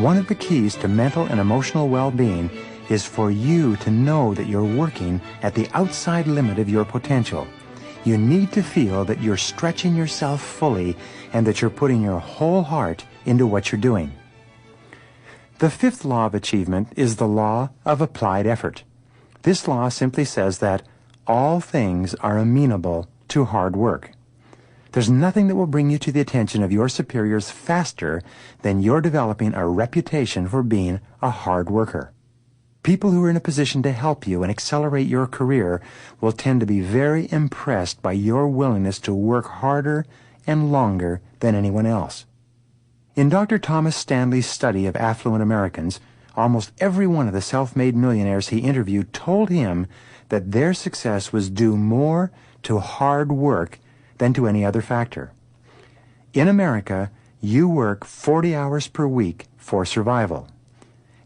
one of the keys to mental and emotional well-being is for you to know that you're working at the outside limit of your potential. You need to feel that you're stretching yourself fully and that you're putting your whole heart into what you're doing. The fifth law of achievement is the law of applied effort. This law simply says that all things are amenable to hard work. There's nothing that will bring you to the attention of your superiors faster than you're developing a reputation for being a hard worker. People who are in a position to help you and accelerate your career will tend to be very impressed by your willingness to work harder and longer than anyone else. In Dr. Thomas Stanley's study of affluent Americans, almost every one of the self-made millionaires he interviewed told him that their success was due more to hard work than to any other factor. In America, you work 40 hours per week for survival.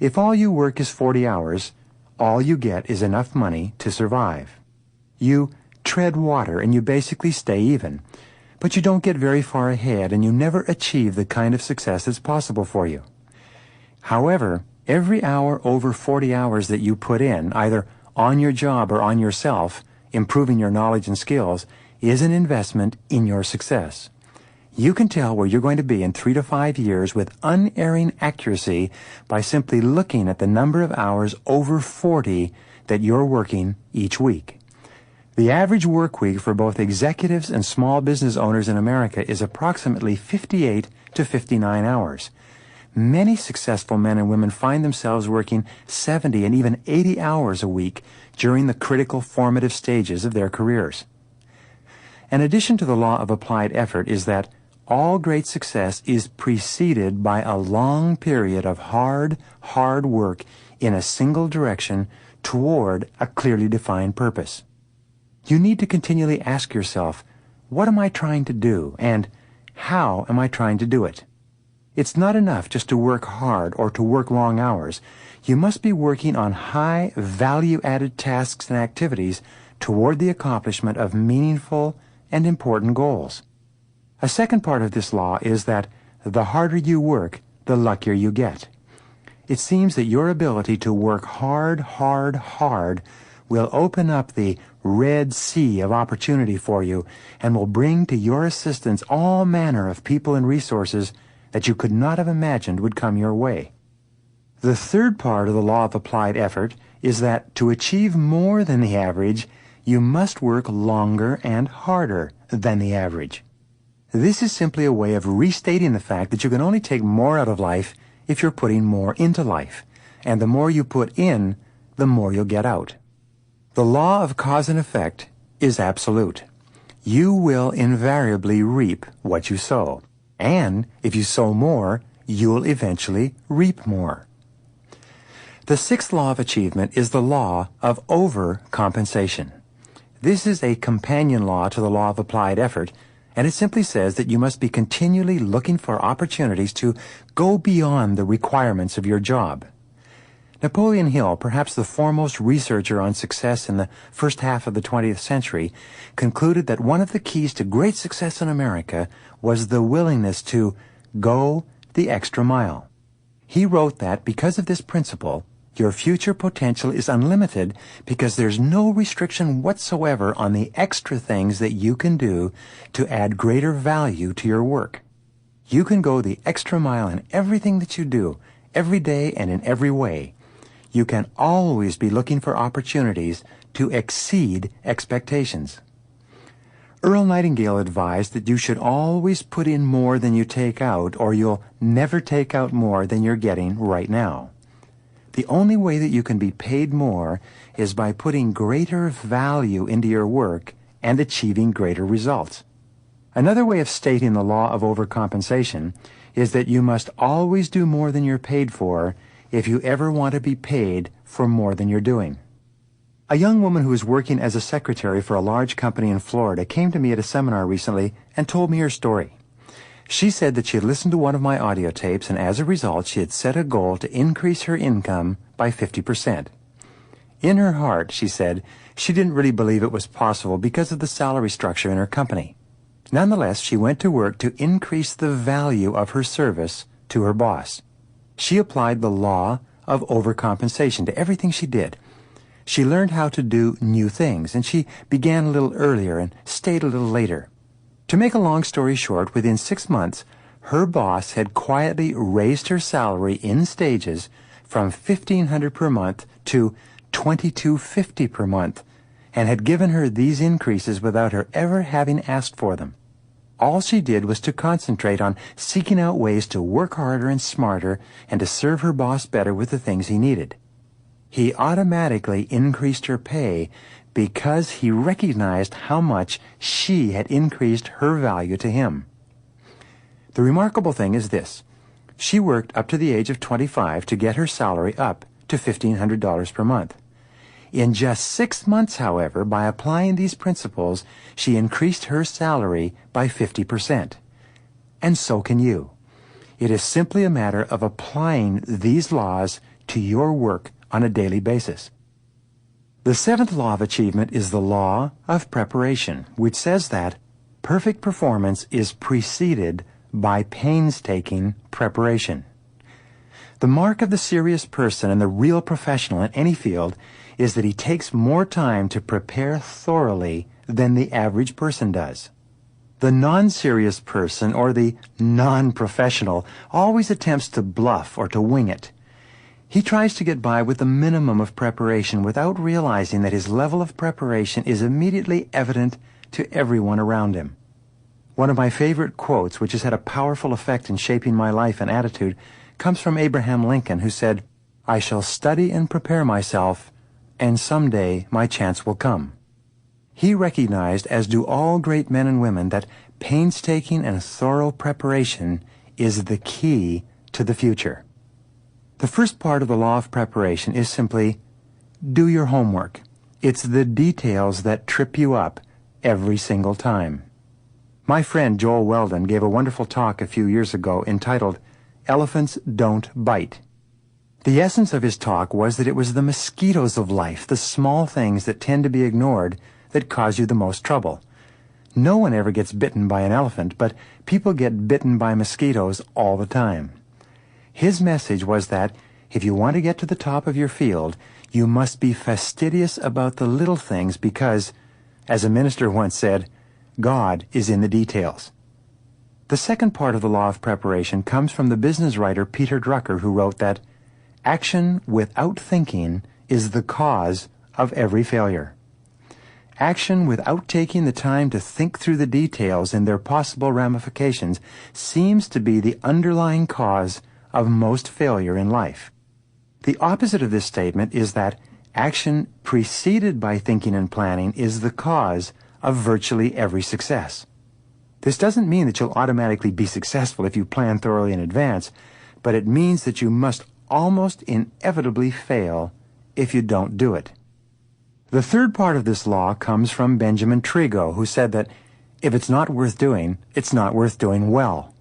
If all you work is 40 hours, all you get is enough money to survive. You tread water and you basically stay even, but you don't get very far ahead and you never achieve the kind of success that's possible for you. However, every hour over 40 hours that you put in, either on your job or on yourself, improving your knowledge and skills, is an investment in your success. You can tell where you're going to be in 3 to 5 years with unerring accuracy by simply looking at the number of hours over 40 that you're working each week. The average work week for both executives and small business owners in America is approximately 58 to 59 hours. Many successful men and women find themselves working 70 and even 80 hours a week during the critical formative stages of their careers. An addition to the law of applied effort is that all great success is preceded by a long period of hard work in a single direction toward a clearly defined purpose. You need to continually ask yourself, what am I trying to do, and how am I trying to do it? It's not enough just to work hard or to work long hours. You must be working on high value-added tasks and activities toward the accomplishment of meaningful and important goals. A second part of this law is that the harder you work, the luckier you get. It seems that your ability to work hard will open up the Red Sea of opportunity for you and will bring to your assistance all manner of people and resources that you could not have imagined would come your way. The third part of the law of applied effort is that to achieve more than the average, you must work longer and harder than the average. This is simply a way of restating the fact that you can only take more out of life if you're putting more into life, and the more you put in, the more you'll get out. The law of cause and effect is absolute. You will invariably reap what you sow, and if you sow more, you'll eventually reap more. The sixth law of achievement is the law of overcompensation. This is a companion law to the law of applied effort, and it simply says that you must be continually looking for opportunities to go beyond the requirements of your job. Napoleon Hill, perhaps the foremost researcher on success in the first half of the 20th century, concluded that one of the keys to great success in America was the willingness to go the extra mile. He wrote that because of this principle, your future potential is unlimited because there's no restriction whatsoever on the extra things that you can do to add greater value to your work. You can go the extra mile in everything that you do, every day and in every way. You can always be looking for opportunities to exceed expectations. Earl Nightingale advised that you should always put in more than you take out, or you'll never take out more than you're getting right now. The only way that you can be paid more is by putting greater value into your work and achieving greater results. Another way of stating the law of overcompensation is that you must always do more than you're paid for if you ever want to be paid for more than you're doing. A young woman who was working as a secretary for a large company in Florida came to me at a seminar recently and told me her story. She said that she had listened to one of my audio tapes, and as a result, she had set a goal to increase her income by 50%. In her heart, she said, she didn't really believe it was possible because of the salary structure in her company. Nonetheless, she went to work to increase the value of her service to her boss. She applied the law of overcompensation to everything she did. She learned how to do new things, and she began a little earlier and stayed a little later. To make a long story short, within 6 months, her boss had quietly raised her salary in stages from $1,500 per month to $2,250 per month, and had given her these increases without her ever having asked for them. All she did was to concentrate on seeking out ways to work harder and smarter and to serve her boss better with the things he needed. He automatically increased her pay because he recognized how much she had increased her value to him. The remarkable thing is this. She worked up to the age of 25 to get her salary up to $1,500 per month. In just 6 months, however, by applying these principles, she increased her salary by 50%. And so can you. It is simply a matter of applying these laws to your work on a daily basis. The seventh law of achievement is the law of preparation, which says that perfect performance is preceded by painstaking preparation. The mark of the serious person and the real professional in any field is that he takes more time to prepare thoroughly than the average person does. The non-serious person or the non-professional always attempts to bluff or to wing it. He tries to get by with the minimum of preparation without realizing that his level of preparation is immediately evident to everyone around him. One of my favorite quotes, which has had a powerful effect in shaping my life and attitude, comes from Abraham Lincoln, who said, "I shall study and prepare myself, and someday my chance will come." He recognized, as do all great men and women, that painstaking and thorough preparation is the key to the future. The first part of the law of preparation is simply do your homework. It's the details that trip you up every single time. My friend Joel Weldon gave a wonderful talk a few years ago entitled, "Elephants Don't Bite." The essence of his talk was that it was the mosquitoes of life, the small things that tend to be ignored, that cause you the most trouble. No one ever gets bitten by an elephant, but people get bitten by mosquitoes all the time. His message was that if you want to get to the top of your field, you must be fastidious about the little things because, as a minister once said, God is in the details. The second part of the law of preparation comes from the business writer Peter Drucker, who wrote that action without thinking is the cause of every failure. Action without taking the time to think through the details and their possible ramifications seems to be the underlying cause of most failure in life. The opposite of this statement is that action preceded by thinking and planning is the cause of virtually every success. This doesn't mean that you'll automatically be successful if you plan thoroughly in advance, but it means that you must almost inevitably fail if you don't do it. The third part of this law comes from Benjamin Trigo, who said that if it's not worth doing, it's not worth doing well.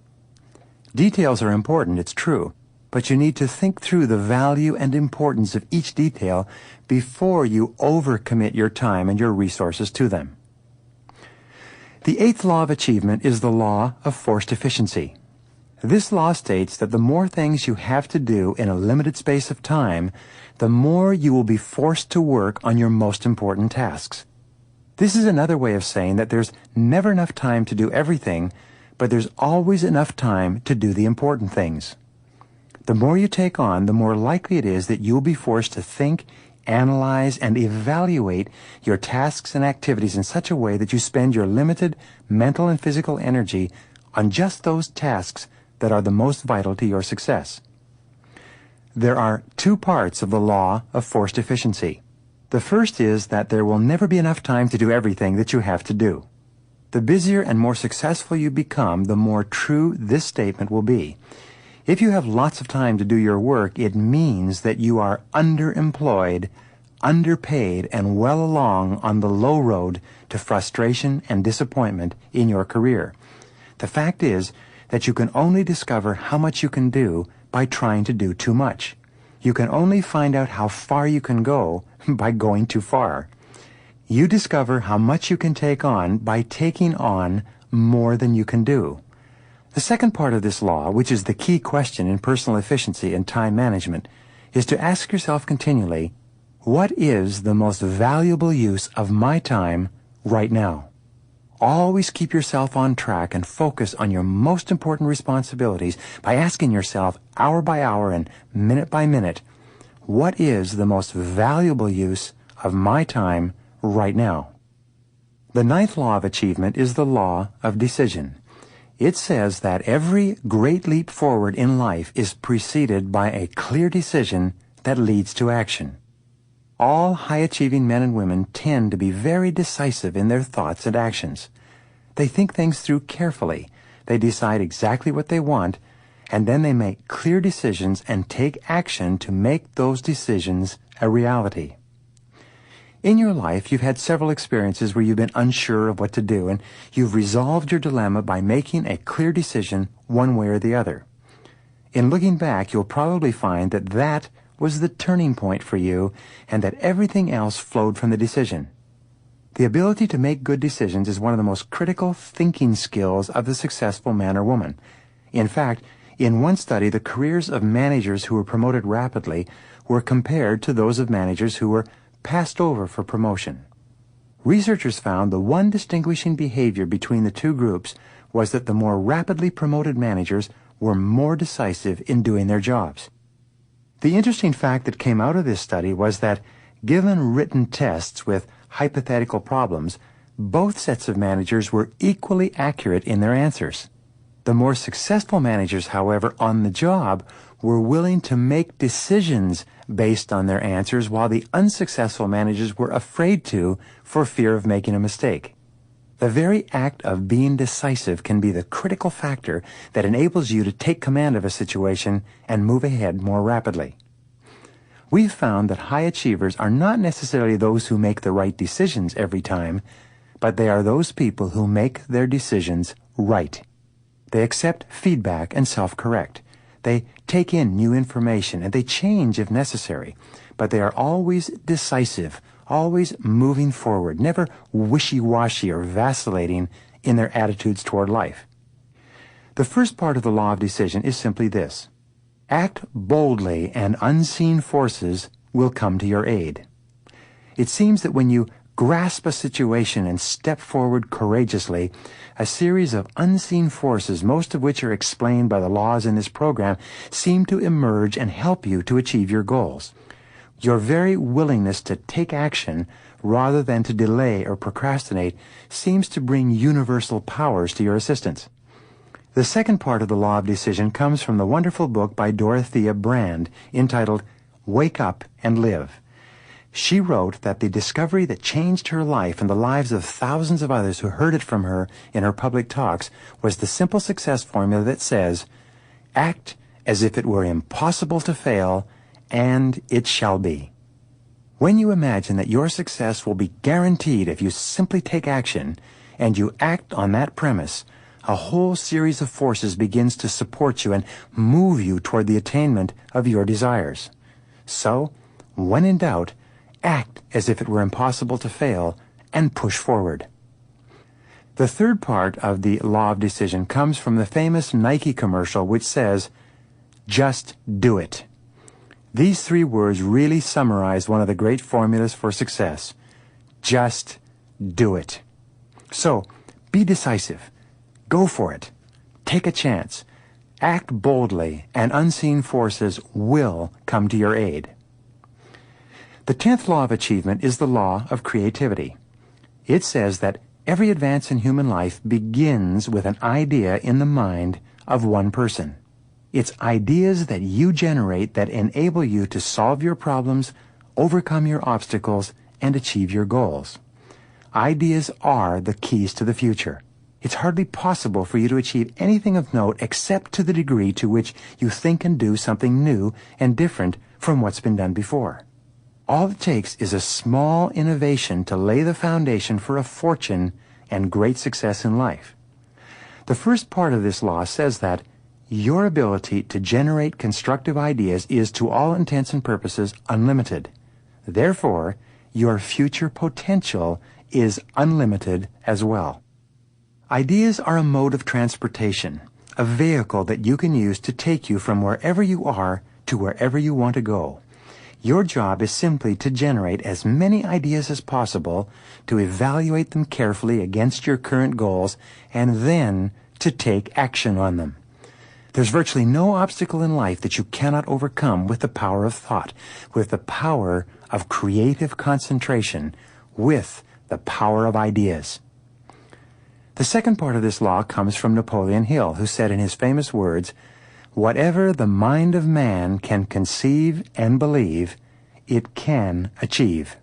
Details are important, it's true, but you need to think through the value and importance of each detail before you overcommit your time and your resources to them. The eighth law of achievement is the law of forced efficiency. This law states that the more things you have to do in a limited space of time, the more you will be forced to work on your most important tasks. This is another way of saying that there's never enough time to do everything, but there's always enough time to do the important things. The more you take on, the more likely it is that you'll be forced to think, analyze, and evaluate your tasks and activities in such a way that you spend your limited mental and physical energy on just those tasks that are the most vital to your success. There are two parts of the law of forced efficiency. The first is that there will never be enough time to do everything that you have to do. The busier and more successful you become, the more true this statement will be. If you have lots of time to do your work, it means that you are underemployed, underpaid, and well along on the low road to frustration and disappointment in your career. The fact is that you can only discover how much you can do by trying to do too much. You can only find out how far you can go by going too far. You discover how much you can take on by taking on more than you can do. The second part of this law, which is the key question in personal efficiency and time management, is to ask yourself continually, what is the most valuable use of my time right now? Always keep yourself on track and focus on your most important responsibilities by asking yourself hour by hour and minute by minute, what is the most valuable use of my time right now? The ninth law of achievement is the law of decision. It says that every great leap forward in life is preceded by a clear decision that leads to action. All high-achieving men and women tend to be very decisive in their thoughts and actions. They think things through carefully. They decide exactly what they want, and then they make clear decisions and take action to make those decisions a reality. In your life, you've had several experiences where you've been unsure of what to do, and you've resolved your dilemma by making a clear decision one way or the other. In looking back, you'll probably find that that was the turning point for you, and that everything else flowed from the decision. The ability to make good decisions is one of the most critical thinking skills of the successful man or woman. In fact, in one study, the careers of managers who were promoted rapidly were compared to those of managers who were passed over for promotion. Researchers found the one distinguishing behavior between the two groups was that the more rapidly promoted managers were more decisive in doing their jobs. The interesting fact that came out of this study was that, given written tests with hypothetical problems, both sets of managers were equally accurate in their answers. The more successful managers, however, on the job were willing to make decisions based on their answers, while the unsuccessful managers were afraid to for fear of making a mistake. The very act of being decisive can be the critical factor that enables you to take command of a situation and move ahead more rapidly. We've found that high achievers are not necessarily those who make the right decisions every time, but they are those people who make their decisions right. They accept feedback and self-correct. They take in new information and they change if necessary, but they are always decisive, always moving forward, never wishy-washy or vacillating in their attitudes toward life. The first part of the law of decision is simply this: act boldly and unseen forces will come to your aid. It seems that when you grasp a situation and step forward courageously, a series of unseen forces, most of which are explained by the laws in this program, seem to emerge and help you to achieve your goals. Your very willingness to take action rather than to delay or procrastinate seems to bring universal powers to your assistance. The second part of the law of decision comes from the wonderful book by Dorothea Brande entitled Wake Up and Live. She wrote that the discovery that changed her life and the lives of thousands of others who heard it from her in her public talks was the simple success formula that says, act as if it were impossible to fail, and it shall be. When you imagine that your success will be guaranteed if you simply take action, and you act on that premise, a whole series of forces begins to support you and move you toward the attainment of your desires. So, when in doubt, act as if it were impossible to fail and push forward. The third part of the law of decision comes from the famous Nike commercial which says, just do it. These three words really summarize one of the great formulas for success. Just do it. So, be decisive. Go for it. Take a chance. Act boldly, and unseen forces will come to your aid. The 10th law of achievement is the law of creativity. It says that every advance in human life begins with an idea in the mind of one person. It's ideas that you generate that enable you to solve your problems, overcome your obstacles, and achieve your goals. Ideas are the keys to the future. It's hardly possible for you to achieve anything of note except to the degree to which you think and do something new and different from what's been done before. All it takes is a small innovation to lay the foundation for a fortune and great success in life. The first part of this law says that your ability to generate constructive ideas is, to all intents and purposes, unlimited. Therefore, your future potential is unlimited as well. Ideas are a mode of transportation. a vehicle that you can use to take you from wherever you are to wherever you want to go. Your job is simply to generate as many ideas as possible, to evaluate them carefully against your current goals, and then to take action on them. There's virtually no obstacle in life that you cannot overcome with the power of thought, with the power of creative concentration, with the power of ideas. The second part of this law comes from Napoleon Hill, who said in his famous words, "Whatever the mind of man can conceive and believe, it can achieve."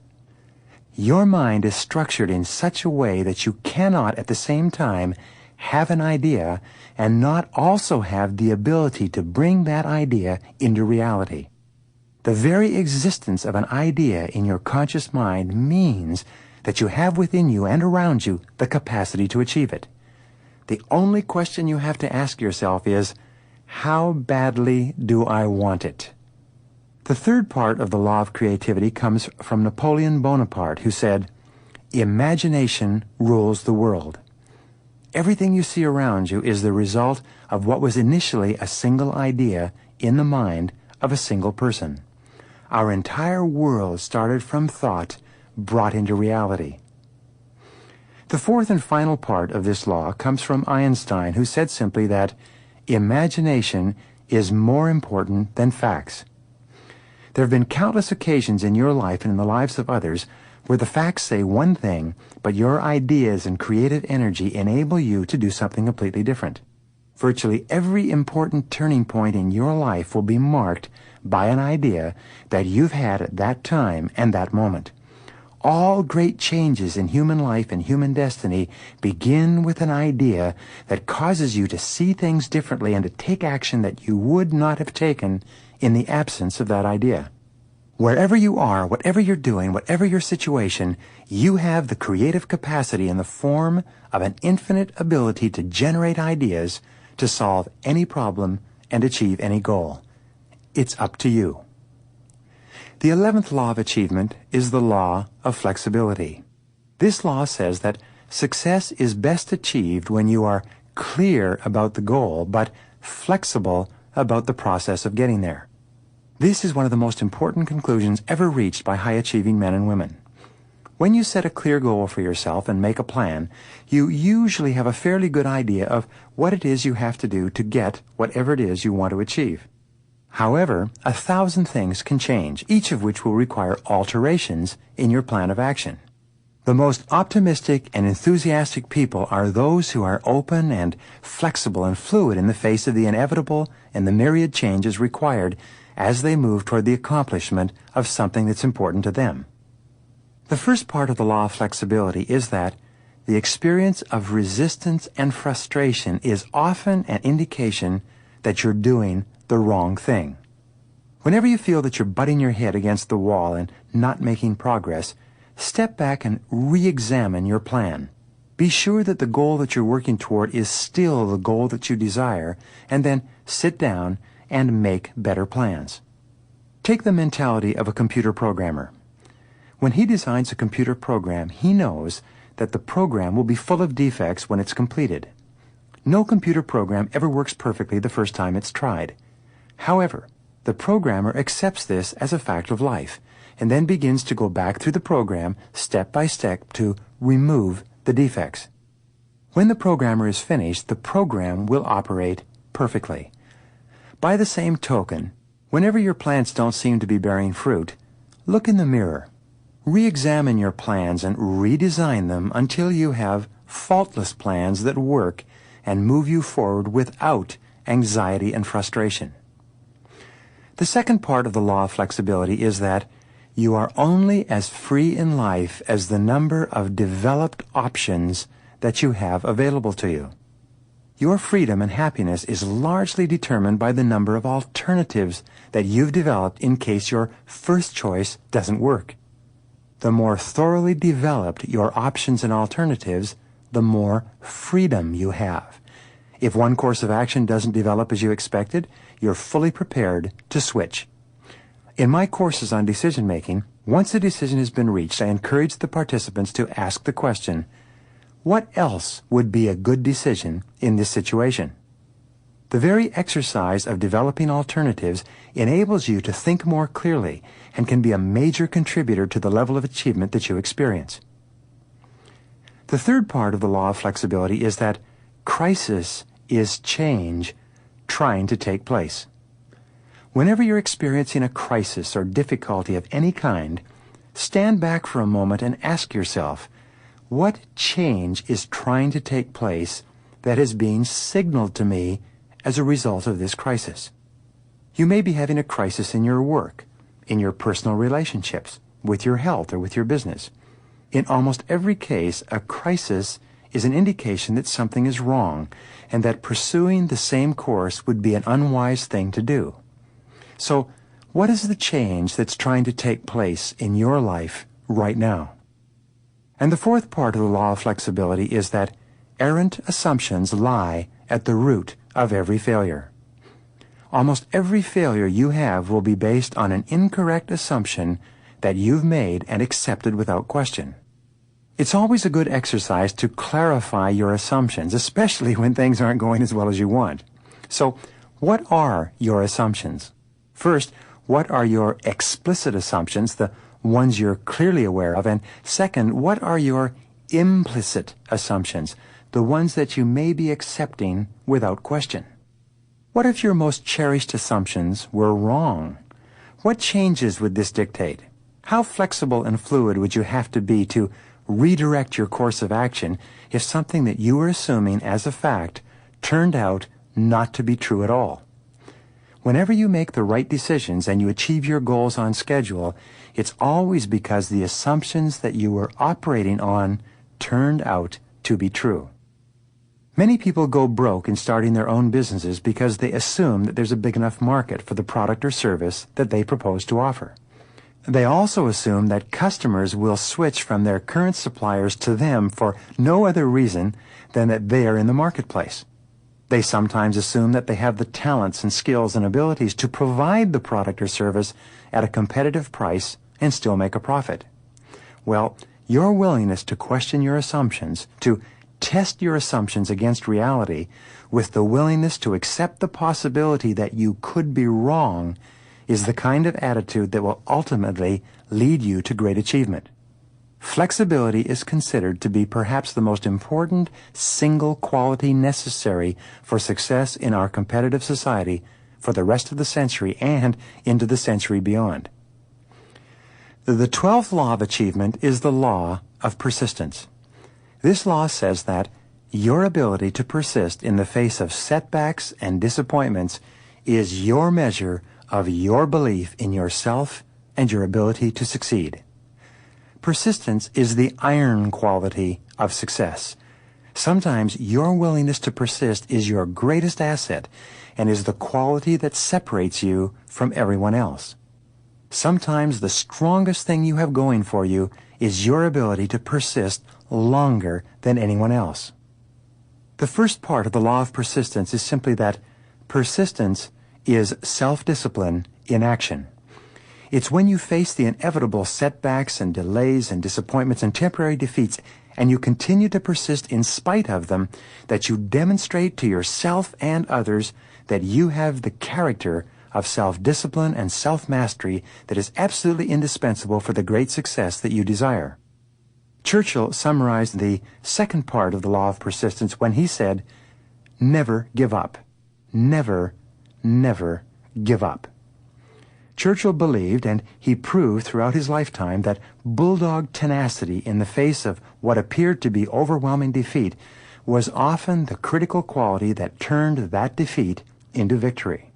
Your mind is structured in such a way that you cannot at the same time have an idea and not also have the ability to bring that idea into reality. The very existence of an idea in your conscious mind means that you have within you and around you the capacity to achieve it. The only question you have to ask yourself is, how badly do I want it? The third part of the law of creativity comes from Napoleon Bonaparte, who said, "Imagination rules the world." Everything you see around you is the result of what was initially a single idea in the mind of a single person. Our entire world started from thought brought into reality. The fourth and final part of this law comes from Einstein, who said simply that imagination is more important than facts. There have been countless occasions in your life and in the lives of others where the facts say one thing, but your ideas and creative energy enable you to do something completely different. Virtually every important turning point in your life will be marked by an idea that you've had at that time and that moment. All great changes in human life and human destiny begin with an idea that causes you to see things differently and to take action that you would not have taken in the absence of that idea. Wherever you are, whatever you're doing, whatever your situation, you have the creative capacity in the form of an infinite ability to generate ideas to solve any problem and achieve any goal. It's up to you. The 11th law of achievement is the law of flexibility. This law says that success is best achieved when you are clear about the goal, but flexible about the process of getting there. This is one of the most important conclusions ever reached by high-achieving men and women. When you set a clear goal for yourself and make a plan, you usually have a fairly good idea of what it is you have to do to get whatever it is you want to achieve. However, 1,000 things can change, each of which will require alterations in your plan of action. The most optimistic and enthusiastic people are those who are open and flexible and fluid in the face of the inevitable and the myriad changes required as they move toward the accomplishment of something that's important to them. The first part of the law of flexibility is that the experience of resistance and frustration is often an indication that you're doing the wrong thing. Whenever you feel that you're butting your head against the wall and not making progress, step back and re-examine your plan. Be sure that the goal that you're working toward is still the goal that you desire, and then sit down and make better plans. Take the mentality of a computer programmer. When he designs a computer program, he knows that the program will be full of defects when it's completed. No computer program ever works perfectly the first time it's tried. However, the programmer accepts this as a fact of life and then begins to go back through the program step by step to remove the defects. When the programmer is finished, the program will operate perfectly. By the same token, whenever your plans don't seem to be bearing fruit, look in the mirror. Re-examine your plans and redesign them until you have faultless plans that work and move you forward without anxiety and frustration. The second part of the law of flexibility is that you are only as free in life as the number of developed options that you have available to you. Your freedom and happiness is largely determined by the number of alternatives that you've developed in case your first choice doesn't work. The more thoroughly developed your options and alternatives, the more freedom you have. If one course of action doesn't develop as you expected, you're fully prepared to switch. In my courses on decision-making, once a decision has been reached, I encourage the participants to ask the question, what else would be a good decision in this situation? The very exercise of developing alternatives enables you to think more clearly and can be a major contributor to the level of achievement that you experience. The third part of the law of flexibility is that crisis is change trying to take place. Whenever you're experiencing a crisis or difficulty of any kind, stand back for a moment and ask yourself, what change is trying to take place that is being signaled to me as a result of this crisis? You may be having a crisis in your work, in your personal relationships, with your health, or with your business. In almost every case, a crisis is an indication that something is wrong and that pursuing the same course would be an unwise thing to do. So, what is the change that's trying to take place in your life right now? And the fourth part of the law of flexibility is that errant assumptions lie at the root of every failure. Almost every failure you have will be based on an incorrect assumption that you've made and accepted without question. It's always a good exercise to clarify your assumptions, especially when things aren't going as well as you want. So, what are your assumptions? First, what are your explicit assumptions, the ones you're clearly aware of? And second, what are your implicit assumptions, the ones that you may be accepting without question? What if your most cherished assumptions were wrong? What changes would this dictate? How flexible and fluid would you have to be to redirect your course of action if something that you were assuming as a fact turned out not to be true at all? Whenever you make the right decisions and you achieve your goals on schedule, it's always because the assumptions that you were operating on turned out to be true. Many people go broke in starting their own businesses because they assume that there's a big enough market for the product or service that they propose to offer. They also assume that customers will switch from their current suppliers to them for no other reason than that they are in the marketplace. They sometimes assume that they have the talents and skills and abilities to provide the product or service at a competitive price and still make a profit. Well, your willingness to question your assumptions, to test your assumptions against reality, with the willingness to accept the possibility that you could be wrong, is the kind of attitude that will ultimately lead you to great achievement. Flexibility is considered to be perhaps the most important single quality necessary for success in our competitive society for the rest of the century and into the century beyond. The 12th law of achievement is the law of persistence. This law says that your ability to persist in the face of setbacks and disappointments is your measure of your belief in yourself and your ability to succeed. Persistence is the iron quality of success. Sometimes your willingness to persist is your greatest asset and is the quality that separates you from everyone else. Sometimes the strongest thing you have going for you is your ability to persist longer than anyone else. The first part of the law of persistence is simply that persistence is self-discipline in action. It's when you face the inevitable setbacks and delays and disappointments and temporary defeats, and you continue to persist in spite of them, that you demonstrate to yourself and others that you have the character of self-discipline and self-mastery that is absolutely indispensable for the great success that you desire. Churchill summarized the second part of the law of persistence when he said, "Never give up. Never, never give up." Churchill believed, and he proved throughout his lifetime, that bulldog tenacity in the face of what appeared to be overwhelming defeat was often the critical quality that turned that defeat into victory.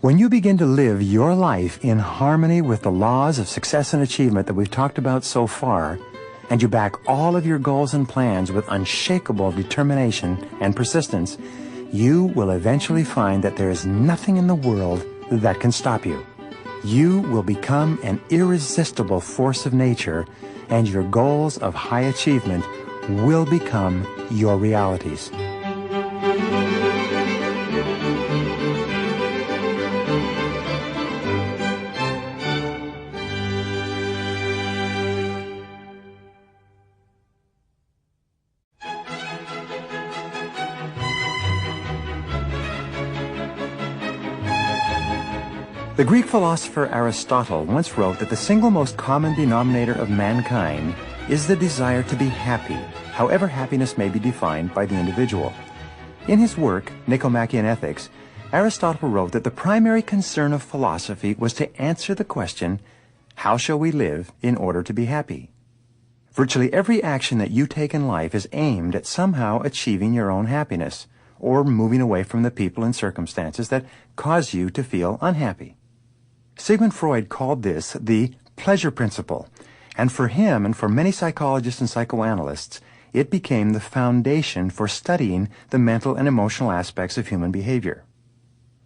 When you begin to live your life in harmony with the laws of success and achievement that we've talked about so far, and you back all of your goals and plans with unshakable determination and persistence, you will eventually find that there is nothing in the world that can stop you. You will become an irresistible force of nature, and your goals of high achievement will become your realities. The Greek philosopher Aristotle once wrote that the single most common denominator of mankind is the desire to be happy, however happiness may be defined by the individual. In his work, Nicomachean Ethics, Aristotle wrote that the primary concern of philosophy was to answer the question, how shall we live in order to be happy? Virtually every action that you take in life is aimed at somehow achieving your own happiness, or moving away from the people and circumstances that cause you to feel unhappy. Sigmund Freud called this the pleasure principle, and for him and for many psychologists and psychoanalysts, it became the foundation for studying the mental and emotional aspects of human behavior.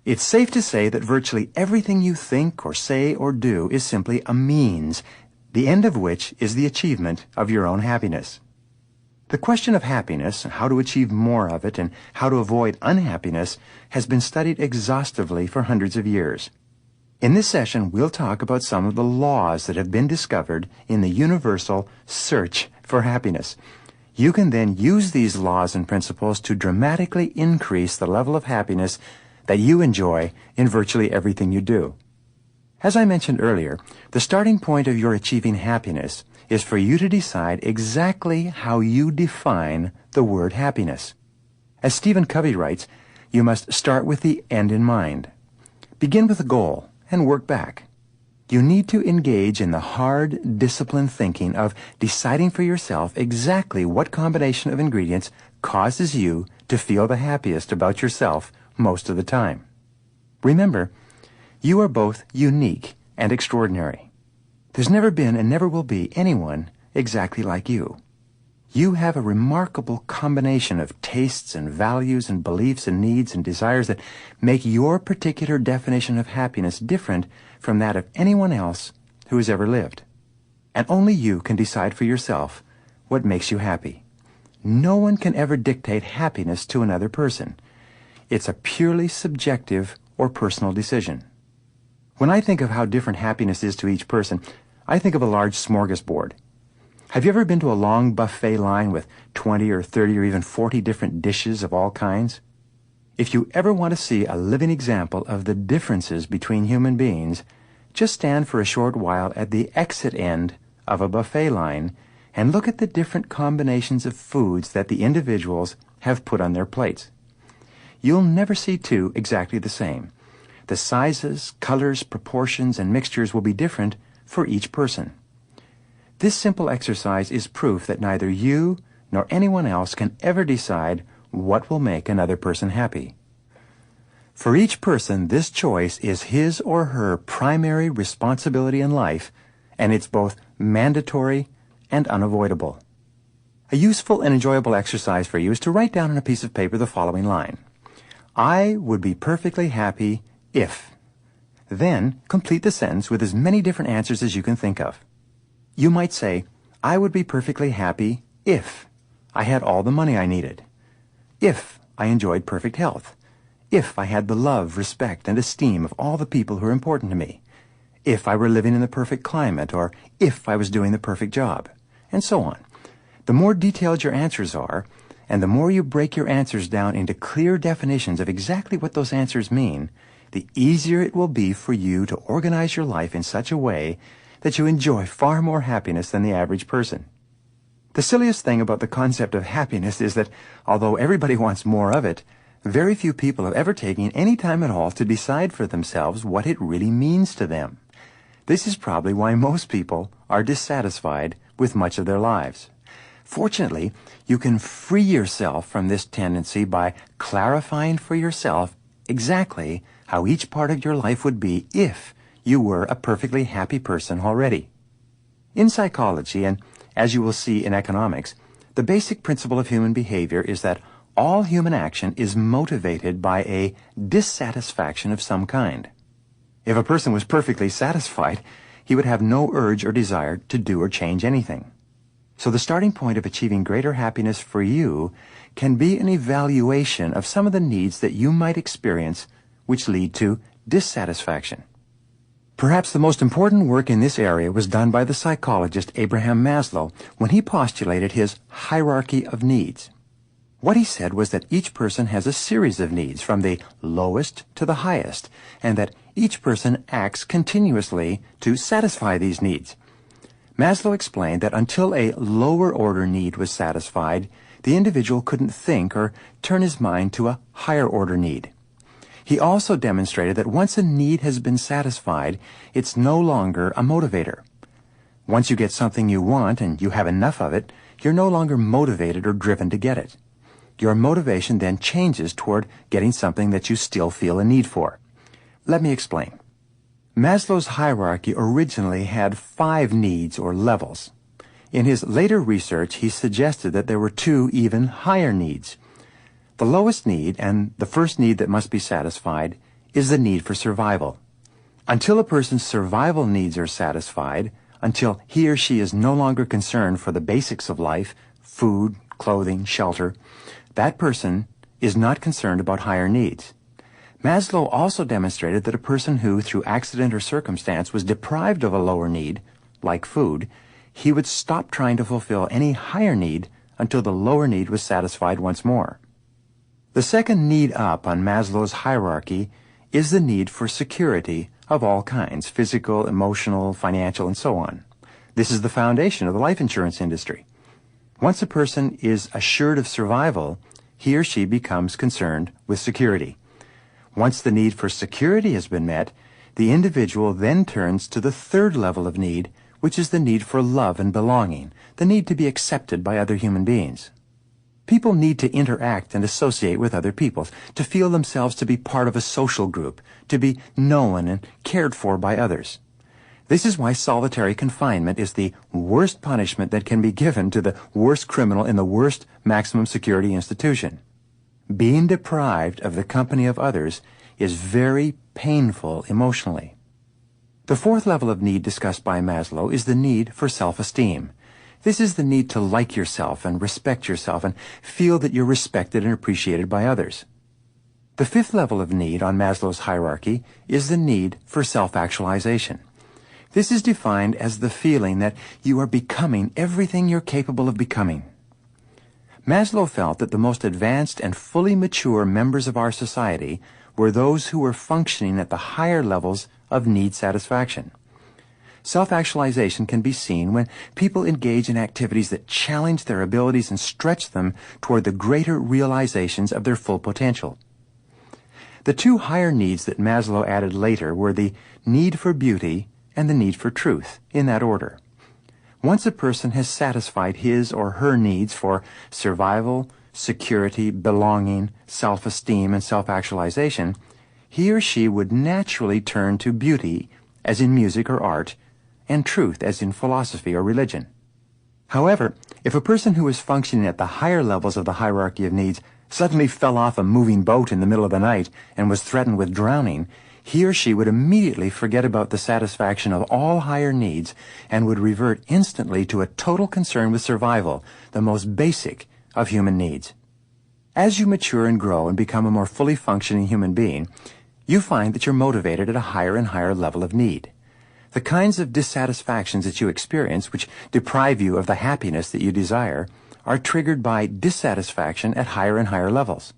It's safe to say that virtually everything you think or say or do is simply a means, the end of which is the achievement of your own happiness. The question of happiness, and how to achieve more of it, and how to avoid unhappiness, has been studied exhaustively for hundreds of years. In this session, we'll talk about some of the laws that have been discovered in the universal search for happiness. You can then use these laws and principles to dramatically increase the level of happiness that you enjoy in virtually everything you do. As I mentioned earlier, the starting point of your achieving happiness is for you to decide exactly how you define the word happiness. As Stephen Covey writes, you must start with the end in mind. Begin with a goal and work back. You need to engage in the hard, disciplined thinking of deciding for yourself exactly what combination of ingredients causes you to feel the happiest about yourself most of the time. Remember, you are both unique and extraordinary. There's never been and never will be anyone exactly like you. You have a remarkable combination of tastes and values and beliefs and needs and desires that make your particular definition of happiness different from that of anyone else who has ever lived. And only you can decide for yourself what makes you happy. No one can ever dictate happiness to another person. It's a purely subjective or personal decision. When I think of how different happiness is to each person, I think of a large smorgasbord. Have you ever been to a long buffet line with 20 or 30 or even 40 different dishes of all kinds? If you ever want to see a living example of the differences between human beings, just stand for a short while at the exit end of a buffet line and look at the different combinations of foods that the individuals have put on their plates. You'll never see two exactly the same. The sizes, colors, proportions, and mixtures will be different for each person. This simple exercise is proof that neither you nor anyone else can ever decide what will make another person happy. For each person, this choice is his or her primary responsibility in life, and it's both mandatory and unavoidable. A useful and enjoyable exercise for you is to write down on a piece of paper the following line. I would be perfectly happy if. Then complete the sentence with as many different answers as you can think of. You might say, I would be perfectly happy if I had all the money I needed, if I enjoyed perfect health, if I had the love, respect, and esteem of all the people who are important to me, if I were living in the perfect climate, or if I was doing the perfect job, and so on. The more detailed your answers are, and the more you break your answers down into clear definitions of exactly what those answers mean, the easier it will be for you to organize your life in such a way that you enjoy far more happiness than the average person. The silliest thing about the concept of happiness is that, although everybody wants more of it, very few people have ever taken any time at all to decide for themselves what it really means to them. This is probably why most people are dissatisfied with much of their lives. Fortunately, you can free yourself from this tendency by clarifying for yourself exactly how each part of your life would be if you were a perfectly happy person already. In psychology, and as you will see in economics, the basic principle of human behavior is that all human action is motivated by a dissatisfaction of some kind. If a person was perfectly satisfied, he would have no urge or desire to do or change anything. So the starting point of achieving greater happiness for you can be an evaluation of some of the needs that you might experience which lead to dissatisfaction. Perhaps the most important work in this area was done by the psychologist Abraham Maslow when he postulated his hierarchy of needs. What he said was that each person has a series of needs from the lowest to the highest, and that each person acts continuously to satisfy these needs. Maslow explained that until a lower order need was satisfied, the individual couldn't think or turn his mind to a higher order need. He also demonstrated that once a need has been satisfied, it's no longer a motivator. Once you get something you want and you have enough of it, you're no longer motivated or driven to get it. Your motivation then changes toward getting something that you still feel a need for. Let me explain. Maslow's hierarchy originally had 5 needs or levels. In his later research, he suggested that there were 2 even higher needs. The lowest need, and the first need that must be satisfied, is the need for survival. Until a person's survival needs are satisfied, until he or she is no longer concerned for the basics of life, food, clothing, shelter, that person is not concerned about higher needs. Maslow also demonstrated that a person who, through accident or circumstance, was deprived of a lower need, like food, he would stop trying to fulfill any higher need until the lower need was satisfied once more. The second need up on Maslow's hierarchy is the need for security of all kinds, physical, emotional, financial, and so on. This is the foundation of the life insurance industry. Once a person is assured of survival, he or she becomes concerned with security. Once the need for security has been met, the individual then turns to the third level of need, which is the need for love and belonging, the need to be accepted by other human beings. People need to interact and associate with other people, to feel themselves to be part of a social group, to be known and cared for by others. This is why solitary confinement is the worst punishment that can be given to the worst criminal in the worst maximum security institution. Being deprived of the company of others is very painful emotionally. The fourth level of need discussed by Maslow is the need for self-esteem. This is the need to like yourself and respect yourself and feel that you're respected and appreciated by others. The fifth level of need on Maslow's hierarchy is the need for self-actualization. This is defined as the feeling that you are becoming everything you're capable of becoming. Maslow felt that the most advanced and fully mature members of our society were those who were functioning at the higher levels of need satisfaction. Self-actualization can be seen when people engage in activities that challenge their abilities and stretch them toward the greater realizations of their full potential. The 2 higher needs that Maslow added later were the need for beauty and the need for truth, in that order. Once a person has satisfied his or her needs for survival, security, belonging, self-esteem, and self-actualization, he or she would naturally turn to beauty, as in music or art, and truth, as in philosophy or religion. However, if a person who is functioning at the higher levels of the hierarchy of needs suddenly fell off a moving boat in the middle of the night and was threatened with drowning, he or she would immediately forget about the satisfaction of all higher needs and would revert instantly to a total concern with survival, the most basic of human needs. As you mature and grow and become a more fully functioning human being, you find that you're motivated at a higher and higher level of need. The kinds of dissatisfactions that you experience, which deprive you of the happiness that you desire, are triggered by dissatisfaction at higher and higher levels.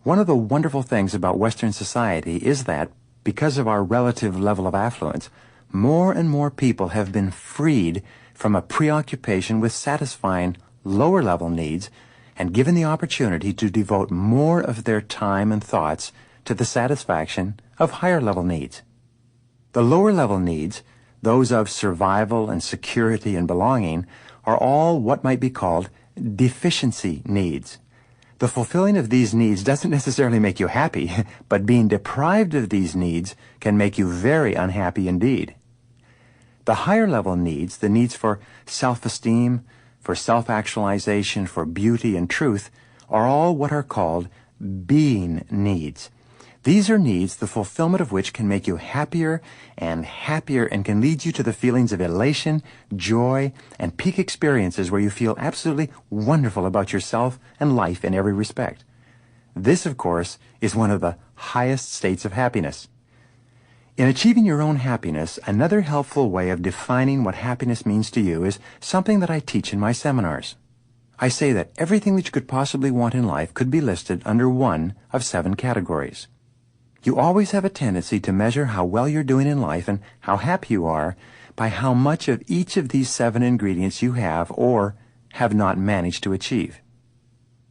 One of the wonderful things about Western society is that, because of our relative level of affluence, more and more people have been freed from a preoccupation with satisfying lower-level needs and given the opportunity to devote more of their time and thoughts to the satisfaction of higher-level needs. The lower-level needs, those of survival and security and belonging, are all what might be called deficiency needs. The fulfilling of these needs doesn't necessarily make you happy, but being deprived of these needs can make you very unhappy indeed. The higher-level needs, the needs for self-esteem, for self-actualization, for beauty and truth, are all what are called being needs. These are needs the fulfillment of which can make you happier and can lead you to the feelings of elation, joy, and peak experiences where you feel absolutely wonderful about yourself and life in every respect. This, of course, is one of the highest states of happiness. In achieving your own happiness, another helpful way of defining what happiness means to you is something that I teach in my seminars. I say that everything that you could possibly want in life could be listed under one of 7 categories. You always have a tendency to measure how well you're doing in life and how happy you are by how much of each of these 7 ingredients you have or have not managed to achieve.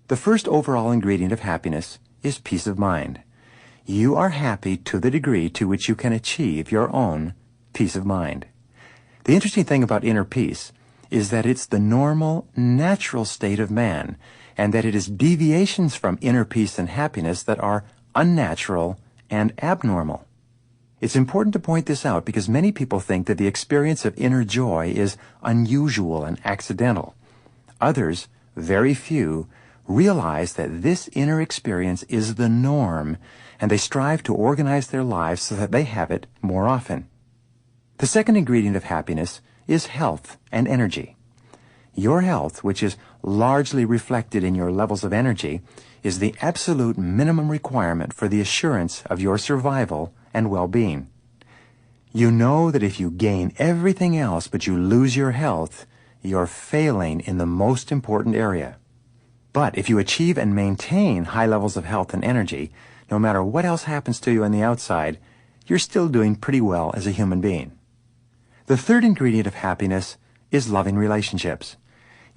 The first overall ingredient of happiness is peace of mind. You are happy to the degree to which you can achieve your own peace of mind. The interesting thing about inner peace is that it's the normal, natural state of man, and that it is deviations from inner peace and happiness that are unnatural and abnormal. It's important to point this out because many people think that the experience of inner joy is unusual and accidental. Others, very few, realize that this inner experience is the norm, and they strive to organize their lives so that they have it more often. The second ingredient of happiness is health and energy. Your health, which is largely reflected in your levels of energy, is the absolute minimum requirement for the assurance of your survival and well-being. You know that if you gain everything else but you lose your health, you're failing in the most important area. But if you achieve and maintain high levels of health and energy, no matter what else happens to you on the outside, you're still doing pretty well as a human being. The third ingredient of happiness is loving relationships.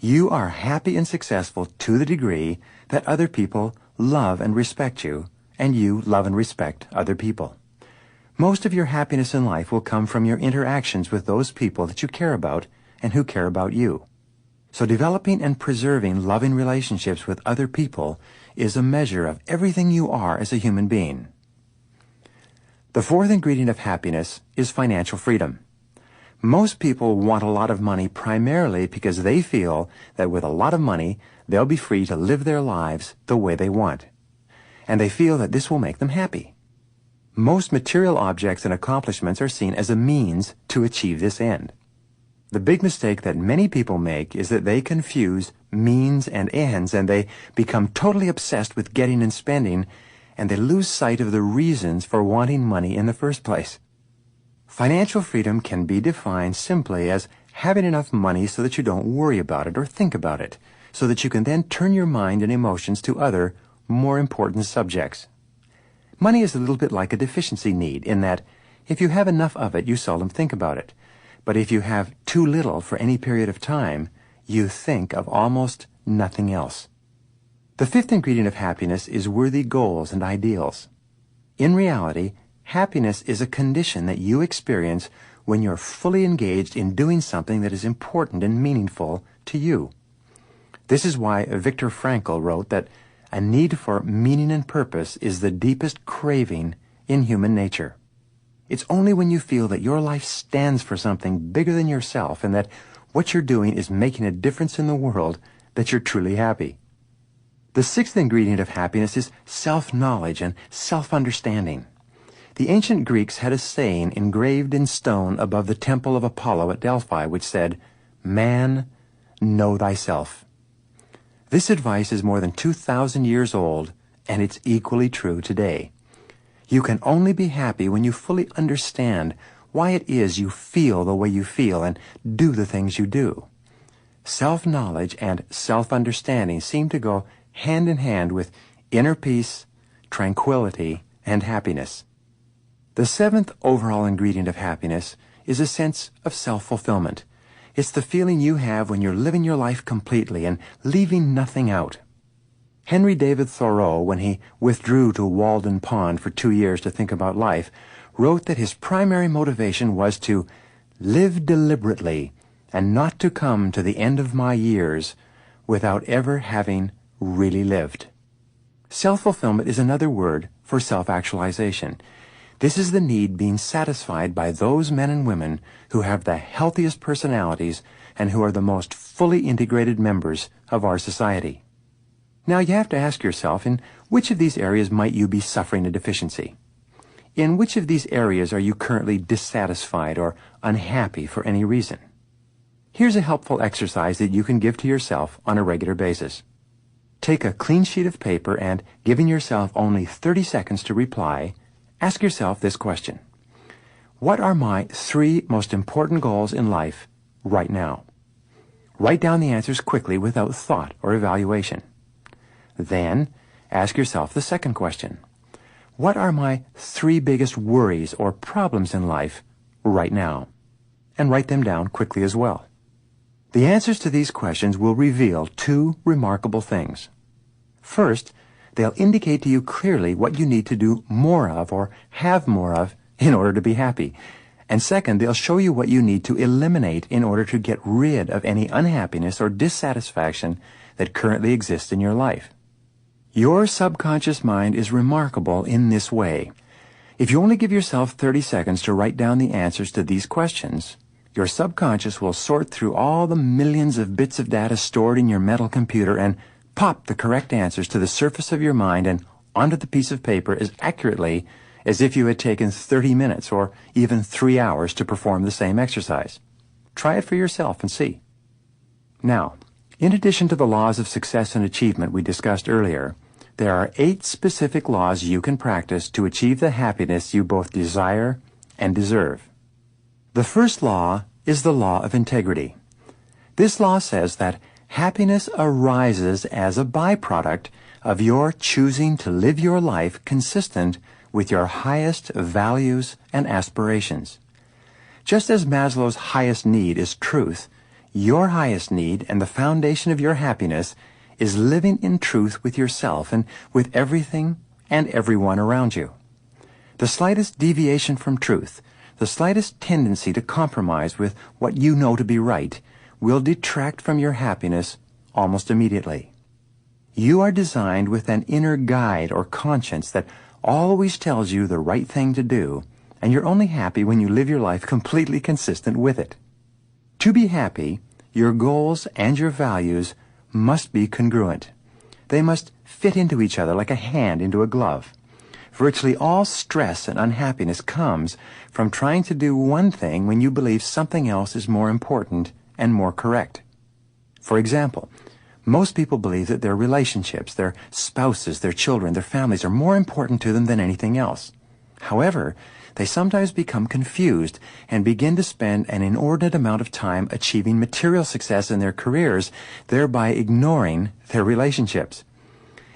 You are happy and successful to the degree that other people love and respect you, and you love and respect other people. Most of your happiness in life will come from your interactions with those people that you care about and who care about you. So developing and preserving loving relationships with other people is a measure of everything you are as a human being. The fourth ingredient of happiness is financial freedom. Most people want a lot of money primarily because they feel that with a lot of money, they'll be free to live their lives the way they want. And they feel that this will make them happy. Most material objects and accomplishments are seen as a means to achieve this end. The big mistake that many people make is that they confuse means and ends, and they become totally obsessed with getting and spending, and they lose sight of the reasons for wanting money in the first place. Financial freedom can be defined simply as having enough money so that you don't worry about it or think about it, so that you can then turn your mind and emotions to other, more important subjects. Money is a little bit like a deficiency need in that if you have enough of it, you seldom think about it. But if you have too little for any period of time, you think of almost nothing else. The fifth ingredient of happiness is worthy goals and ideals. In reality, happiness is a condition that you experience when you're fully engaged in doing something that is important and meaningful to you. This is why Viktor Frankl wrote that a need for meaning and purpose is the deepest craving in human nature. It's only when you feel that your life stands for something bigger than yourself and that what you're doing is making a difference in the world that you're truly happy. The sixth ingredient of happiness is self-knowledge and self-understanding. The ancient Greeks had a saying engraved in stone above the temple of Apollo at Delphi which said, "Man, know thyself." This advice is more than 2,000 years old, and it's equally true today. You can only be happy when you fully understand why it is you feel the way you feel and do the things you do. Self-knowledge and self-understanding seem to go hand in hand with inner peace, tranquility, and happiness. The seventh overall ingredient of happiness is a sense of self-fulfillment. It's the feeling you have when you're living your life completely and leaving nothing out. Henry David Thoreau, when he withdrew to Walden Pond for 2 years to think about life, wrote that his primary motivation was to live deliberately and not to come to the end of my years without ever having really lived. Self-fulfillment is another word for self-actualization. This is the need being satisfied by those men and women who have the healthiest personalities and who are the most fully integrated members of our society. Now you have to ask yourself, in which of these areas might you be suffering a deficiency? In which of these areas are you currently dissatisfied or unhappy for any reason? Here's a helpful exercise that you can give to yourself on a regular basis. Take a clean sheet of paper and, giving yourself only 30 seconds to reply, ask yourself this question. What are my 3 most important goals in life right now? Write down the answers quickly without thought or evaluation. Then, ask yourself the second question. what are my 3 biggest worries or problems in life right now? And write them down quickly as well. The answers to these questions will reveal 2 remarkable things. First, they'll indicate to you clearly what you need to do more of or have more of in order to be happy. And second, they'll show you what you need to eliminate in order to get rid of any unhappiness or dissatisfaction that currently exists in your life. Your subconscious mind is remarkable in this way. If you only give yourself 30 seconds to write down the answers to these questions, your subconscious will sort through all the millions of bits of data stored in your mental computer and pop the correct answers to the surface of your mind and onto the piece of paper as accurately as if you had taken 30 minutes or even 3 hours to perform the same exercise. Try it for yourself and see. Now, in addition to the laws of success and achievement we discussed earlier, there are 8 specific laws you can practice to achieve the happiness you both desire and deserve. The first law is the law of integrity. This law says that happiness arises as a byproduct of your choosing to live your life consistent with your highest values and aspirations. Just as Maslow's highest need is truth, your highest need and the foundation of your happiness is living in truth with yourself and with everything and everyone around you. The slightest deviation from truth, the slightest tendency to compromise with what you know to be right, will detract from your happiness almost immediately. You are designed with an inner guide or conscience that always tells you the right thing to do, and you're only happy when you live your life completely consistent with it. To be happy, your goals and your values must be congruent. They must fit into each other like a hand into a glove. Virtually all stress and unhappiness comes from trying to do one thing when you believe something else is more important and more correct. For example, most people believe that their relationships, their spouses, their children, their families are more important to them than anything else. However, they sometimes become confused and begin to spend an inordinate amount of time achieving material success in their careers, thereby ignoring their relationships.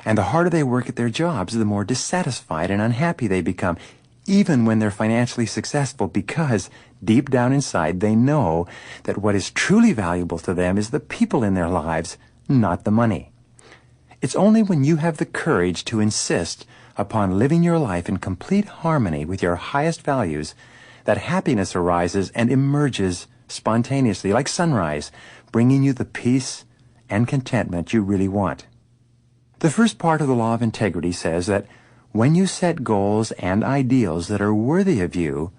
And the harder they work at their jobs, the more dissatisfied and unhappy they become, even when they're financially successful, because deep down inside they know that what is truly valuable to them is the people in their lives, not the money. It's only when you have the courage to insist upon living your life in complete harmony with your highest values that happiness arises and emerges spontaneously like sunrise, bringing you the peace and contentment you really want. The first part of the law of integrity says that when you set goals and ideals that are worthy of you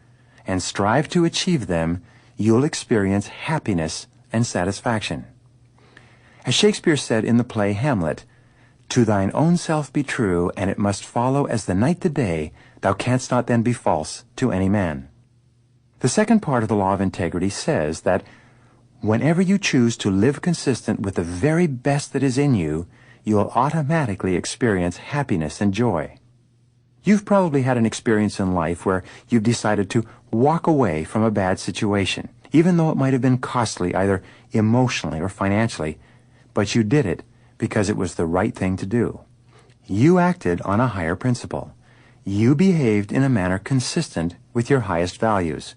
and strive to achieve them, you'll experience happiness and satisfaction. As Shakespeare said in the play Hamlet, "To thine own self be true, and it must follow as the night the day, thou canst not then be false to any man." The second part of the law of integrity says that whenever you choose to live consistent with the very best that is in you, you'll automatically experience happiness and joy. You've probably had an experience in life where you've decided to walk away from a bad situation, even though it might have been costly either emotionally or financially, but you did it because it was the right thing to do. You acted on a higher principle. You behaved in a manner consistent with your highest values.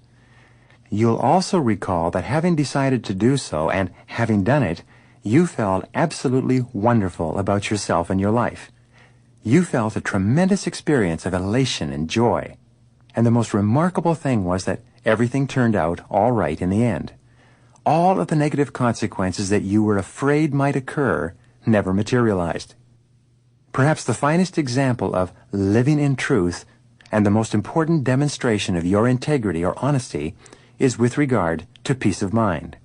You'll also recall that having decided to do so and having done it, you felt absolutely wonderful about yourself and your life. You felt a tremendous experience of elation and joy. And the most remarkable thing was that everything turned out all right in the end. All of the negative consequences that you were afraid might occur never materialized. Perhaps the finest example of living in truth and the most important demonstration of your integrity or honesty is with regard to peace of mind.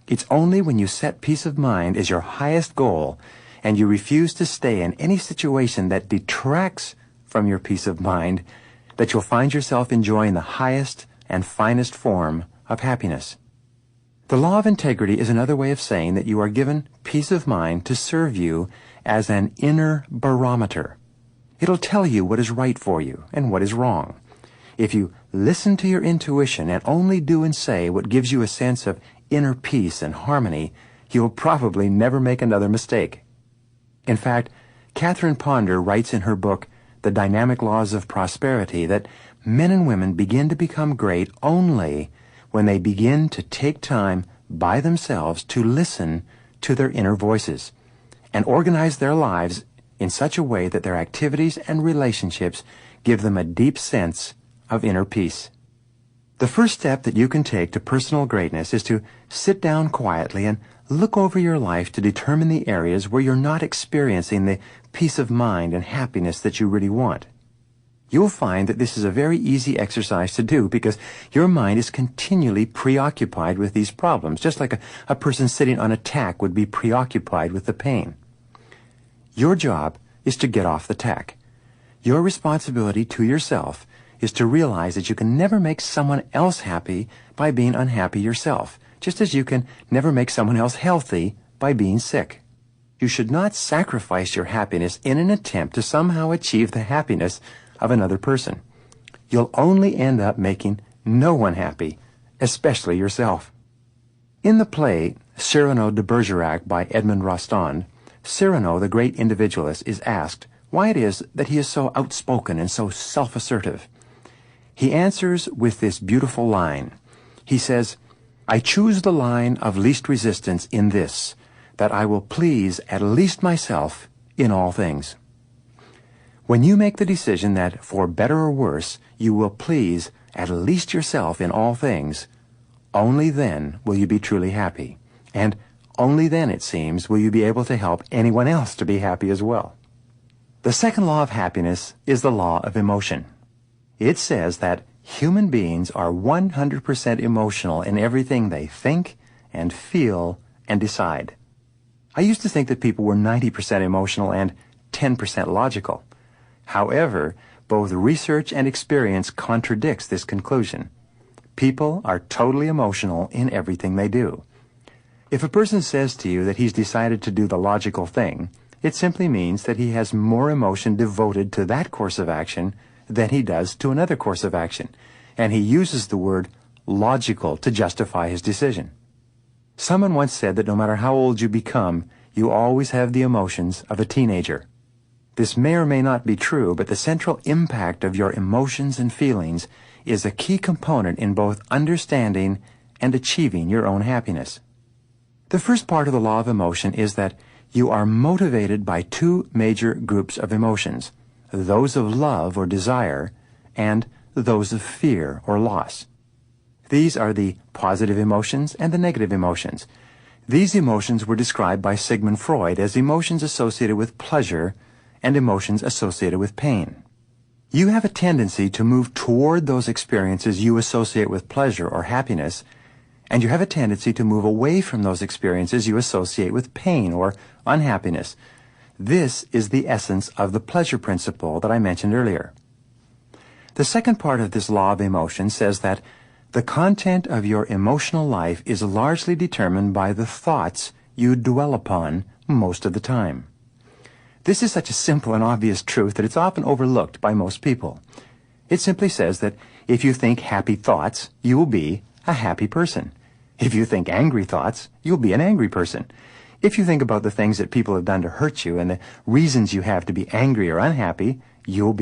It's only when you set peace of mind as your highest goal and you refuse to stay in any situation that detracts from your peace of mind that you'll find yourself enjoying the highest and finest form of happiness. The law of integrity is another way of saying that you are given peace of mind to serve you as an inner barometer. It'll tell you what is right for you and what is wrong. If you listen to your intuition and only do and say what gives you a sense of inner peace and harmony, you'll probably never make another mistake. In fact, Catherine Ponder writes in her book, the dynamic laws of prosperity, that men and women begin to become great only when they begin to take time by themselves to listen to their inner voices and organize their lives in such a way that their activities and relationships give them a deep sense of inner peace. The first step that you can take to personal greatness is to sit down quietly and look over your life to determine the areas where you're not experiencing the peace of mind and happiness that you really want. You'll find that this is a very easy exercise to do because your mind is continually preoccupied with these problems, just like a person sitting on a tack would be preoccupied with the pain. Your job is to get off the tack. Your responsibility to yourself is to realize that you can never make someone else happy by being unhappy yourself, just as you can never make someone else healthy by being sick. You should not sacrifice your happiness in an attempt to somehow achieve the happiness of another person. You'll only end up making no one happy, especially yourself. In the play Cyrano de Bergerac by Edmond Rostand, Cyrano, the great individualist, is asked why it is that he is so outspoken and so self-assertive. He answers with this beautiful line. He says, "I choose the line of least resistance in this, that I will please at least myself in all things." When you make the decision that, for better or worse, you will please at least yourself in all things, only then will you be truly happy. And only then, it seems, will you be able to help anyone else to be happy as well. The second law of happiness is the law of emotion. It says that human beings are 100% emotional in everything they think and feel and decide. I used to think that people were 90% emotional and 10% logical. However, both research and experience contradicts this conclusion. People are totally emotional in everything they do. If a person says to you that he's decided to do the logical thing, it simply means that he has more emotion devoted to that course of action than he does to another course of action, and he uses the word logical to justify his decision. Someone once said that no matter how old you become, you always have the emotions of a teenager. This may or may not be true, but the central impact of your emotions and feelings is a key component in both understanding and achieving your own happiness. The first part of the law of emotion is that you are motivated by two major groups of emotions, those of love or desire and those of fear or loss. These are the positive emotions and the negative emotions. These emotions were described by Sigmund Freud as emotions associated with pleasure and emotions associated with pain. You have a tendency to move toward those experiences you associate with pleasure or happiness, and you have a tendency to move away from those experiences you associate with pain or unhappiness. This is the essence of the pleasure principle that I mentioned earlier. The second part of this law of emotion says that the content of your emotional life is largely determined by the thoughts you dwell upon most of the time. This is such a simple and obvious truth that it's often overlooked by most people. It simply says that if you think happy thoughts, you will be a happy person. If you think angry thoughts, you'll be an angry person. If you think about the things that people have done to hurt you and the reasons you have to be angry or unhappy, you'll be